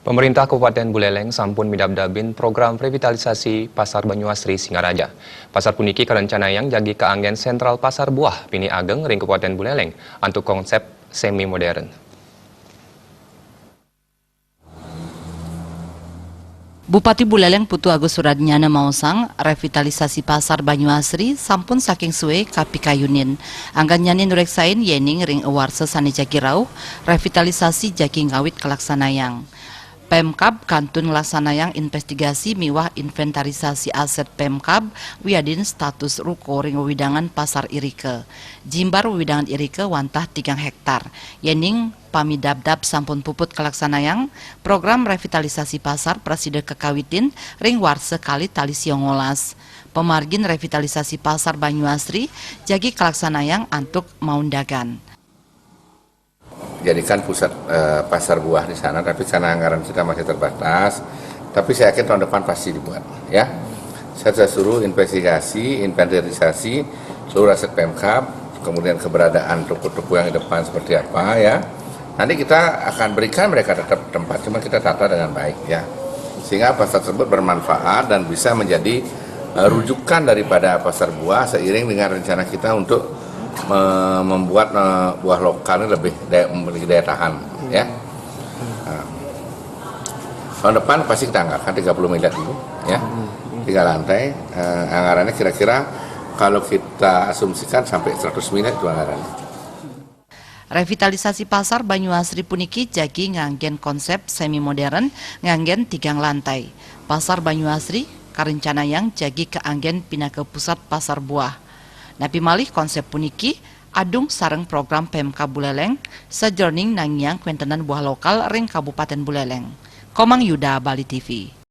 Pemerintah Kabupaten Buleleng sampun midabdabin program revitalisasi Pasar Banyuasri Singaraja. Pasar puniki karencanayang jagi keanggen sentral pasar buah Pini Ageng ring Kabupaten Buleleng untuk konsep semi modern. Bupati Buleleng Putu Agus Suradnyana mausang revitalisasi pasar Banyuasri sampun saking suwe kapikayunin. Anggan nyanin reksain yening ring awarse sane jagi rauh revitalisasi jagi ngawit kelaksanayang. Pemkab kantun laksanayang investigasi miwah inventarisasi aset Pemkab wiadin status ruko ring widangan pasar Irike. Jimbar widangan Irike wantah 3 hektar. Yening pamidabdab sampun puput kelaksanayang program revitalisasi pasar Presiden Kekawitin ring warse kali tali siongolas. Pemargin revitalisasi pasar Banyuasri jagi kelaksanayang antuk maundagan. Jadikan pusat pasar buah di sana, tapi karena anggaran kita masih terbatas, tapi saya yakin tahun depan pasti dibuat, ya. Saya suruh investigasi, inventarisasi seluruh aset Pemkab, kemudian keberadaan toko-toko yang di depan seperti apa, ya. Nanti kita akan berikan mereka tetap tempat, cuma kita tata dengan baik, ya, sehingga pasar tersebut bermanfaat dan bisa menjadi rujukan daripada pasar buah seiring dengan rencana kita untuk membuat buah lokal ini memiliki daya tahan, ya. Tahun depan pasti kita anggarkan 30 miliar dulu, ya, 3 lantai. Anggarannya kira-kira kalau kita asumsikan sampai 100 miliar itu anggarannya. Revitalisasi pasar Banyuasri puniki jagi nganggen konsep semi modern nganggen 3 lantai. Pasar Banyuasri karencanayang jagi keanggen pindah ke pusat pasar buah. Napi malih konsep puniki adung sareng program Pemkab Buleleng sejroning nangyang kwentenan buah lokal ring Kabupaten Buleleng. Komang Yuda, Bali TV.